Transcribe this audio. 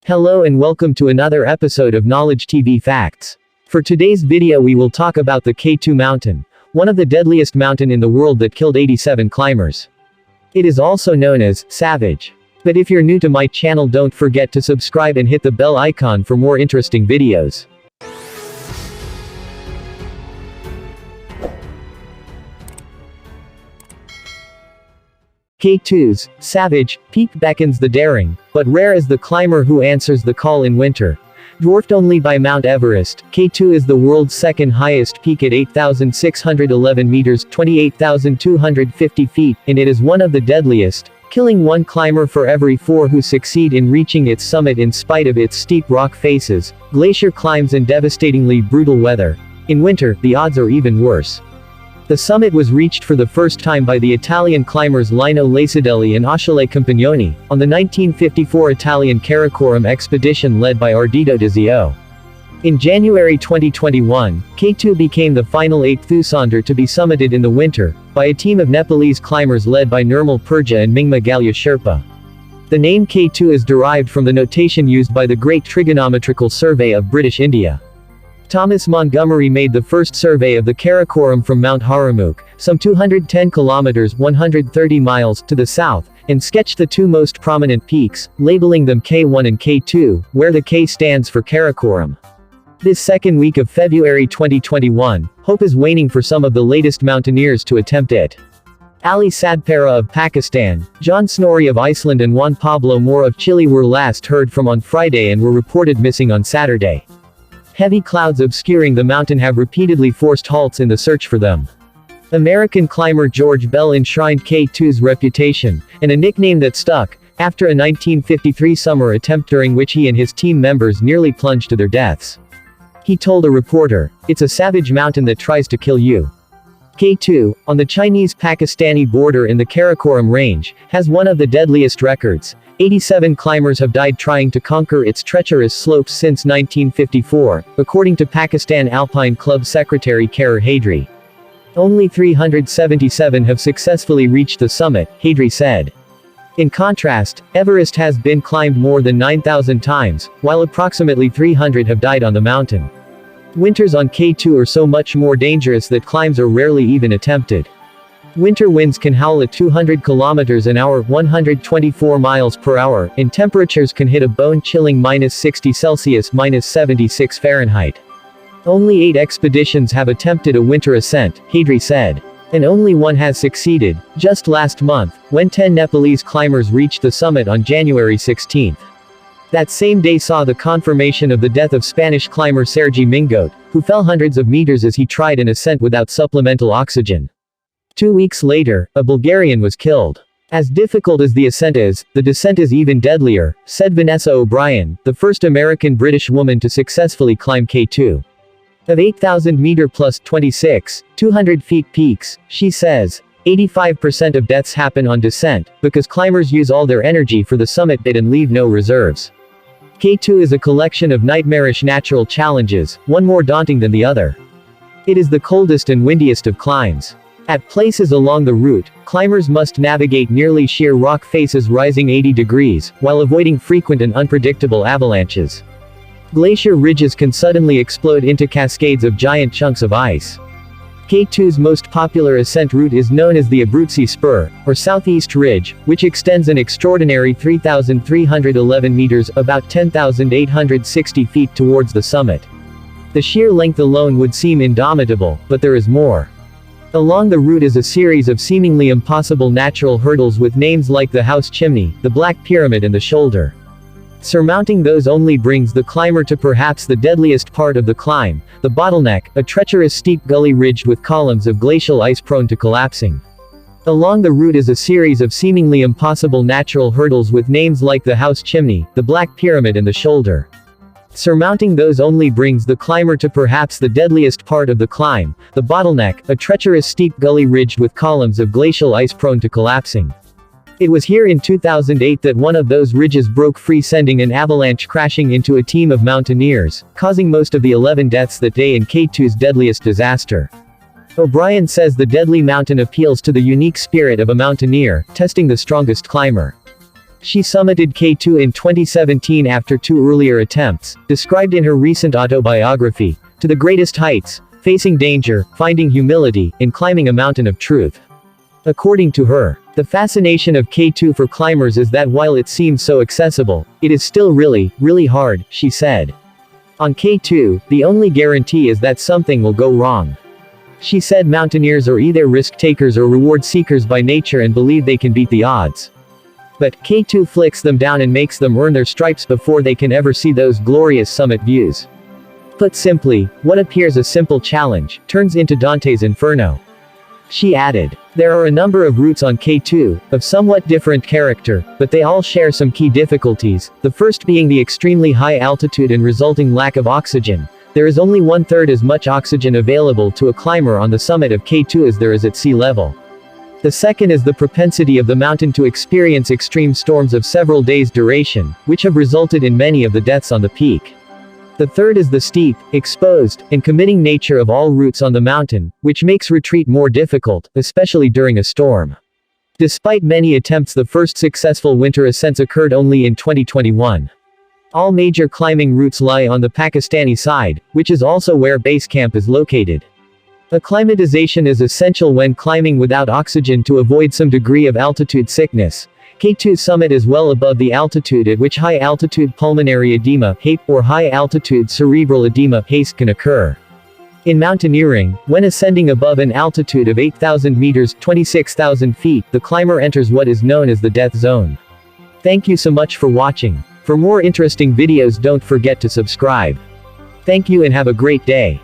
Hello and welcome to another episode of Knowledge TV Facts. For today's video we will talk about the K2 mountain, one of the deadliest mountain in the world that killed 87 climbers. It is also known as Savage. But if you're new to my channel, don't forget to subscribe and hit the bell icon for more interesting videos. K2's Savage peak beckons the daring, but rare is the climber who answers the call in winter. Dwarfed only by Mount Everest, K2 is the world's second highest peak at 8,611 meters, 28,250 feet, and it is one of the deadliest, killing one climber for every 4 who succeed in reaching its summit in spite of its steep rock faces, glacier climbs and devastatingly brutal weather. In winter, the odds are even worse. The summit was reached for the first time by the Italian climbers Lino Lacedelli and Achille Compagnoni, on the 1954 Italian Karakoram expedition led by Ardito de Zio. In January 2021, K2 became the final 8th Thusander to be summited in the winter, by a team of Nepalese climbers led by Nirmal Purja and Mingma Galya Sherpa. The name K2 is derived from the notation used by the Great Trigonometrical Survey of British India. Thomas Montgomery made the first survey of the Karakoram from Mount Harumukh, some 210 kilometers 130 miles to the south, and sketched the two most prominent peaks, labeling them K1 and K2, where the K stands for Karakoram. This second week of February 2021, hope is waning for some of the latest mountaineers to attempt it. Ali Sadpara of Pakistan, John Snorri of Iceland and Juan Pablo Moore of Chile were last heard from on Friday and were reported missing on Saturday. Heavy clouds obscuring the mountain have repeatedly forced halts in the search for them. American climber George Bell enshrined K2's reputation, and a nickname that stuck, after a 1953 summer attempt during which he and his team members nearly plunged to their deaths. He told a reporter, "It's a savage mountain that tries to kill you." K2, on the Chinese-Pakistani border in the Karakoram range, has one of the deadliest records. 87 climbers have died trying to conquer its treacherous slopes since 1954, according to Pakistan Alpine Club secretary Karar Haidri. Only 377 have successfully reached the summit, Haidri said. In contrast, Everest has been climbed more than 9,000 times, while approximately 300 have died on the mountain. Winters on K2 are so much more dangerous that climbs are rarely even attempted. Winter winds can howl at 200 kilometers an hour, 124 miles per hour, and temperatures can hit a bone-chilling -60 Celsius, -76 Fahrenheit. Only 8 expeditions have attempted a winter ascent, Haidri said. And only one has succeeded, just last month, when 10 Nepalese climbers reached the summit on January 16. That same day saw the confirmation of the death of Spanish climber Sergi Mingot, who fell hundreds of meters as he tried an ascent without supplemental oxygen. 2 weeks later, a Bulgarian was killed. As difficult as the ascent is, the descent is even deadlier, said Vanessa O'Brien, the first American-British woman to successfully climb K2. Of 8,000 meter plus 200 feet peaks, she says, 85% of deaths happen on descent, because climbers use all their energy for the summit bit and leave no reserves. K2 is a collection of nightmarish natural challenges, one more daunting than the other. It is the coldest and windiest of climbs. At places along the route, climbers must navigate nearly sheer rock faces rising 80 degrees, while avoiding frequent and unpredictable avalanches. Glacier ridges can suddenly explode into cascades of giant chunks of ice. K2's most popular ascent route is known as the Abruzzi Spur, or Southeast Ridge, which extends an extraordinary 3,311 meters, about 10,860 feet towards the summit. The sheer length alone would seem indomitable, but there is more. Along the route is a series of seemingly impossible natural hurdles with names like the House Chimney, the Black Pyramid and the Shoulder. Surmounting those only brings the climber to perhaps the deadliest part of the climb, the bottleneck, a treacherous steep gully ridged with columns of glacial ice prone to collapsing. Along the route is a series of seemingly impossible natural hurdles with names like the House Chimney, the Black Pyramid and the Shoulder. Surmounting those only brings the climber to perhaps the deadliest part of the climb, the bottleneck, a treacherous steep gully ridged with columns of glacial ice prone to collapsing. It was here in 2008 that one of those ridges broke free, sending an avalanche crashing into a team of mountaineers, causing most of the 11 deaths that day in K2's deadliest disaster. O'Brien says the deadly mountain appeals to the unique spirit of a mountaineer, testing the strongest climber. She summited K2 in 2017 after 2 earlier attempts, described in her recent autobiography, to the greatest heights, facing danger, finding humility, and climbing a mountain of truth. According to her, the fascination of K2 for climbers is that while it seems so accessible, it is still really, really hard, she said. On K2, the only guarantee is that something will go wrong. She said mountaineers are either risk takers or reward seekers by nature and believe they can beat the odds. But K2 flicks them down and makes them earn their stripes before they can ever see those glorious summit views. Put simply, what appears a simple challenge, turns into Dante's Inferno. She added, there are a number of routes on K2, of somewhat different character, but they all share some key difficulties, the first being the extremely high altitude and resulting lack of oxygen. There is only 1/3 as much oxygen available to a climber on the summit of K2 as there is at sea level. The second is the propensity of the mountain to experience extreme storms of several days' duration, which have resulted in many of the deaths on the peak. The third is the steep, exposed, and committing nature of all routes on the mountain, which makes retreat more difficult, especially during a storm. Despite many attempts, the first successful winter ascents occurred only in 2021. All major climbing routes lie on the Pakistani side, which is also where base camp is located. Acclimatization is essential when climbing without oxygen to avoid some degree of altitude sickness. K2 summit is well above the altitude at which high-altitude pulmonary edema (HAPE) or high-altitude cerebral edema (HACE) can occur. In mountaineering, when ascending above an altitude of 8,000 meters (26,000 feet), the climber enters what is known as the death zone. Thank you so much for watching. For more interesting videos, don't forget to subscribe. Thank you and have a great day.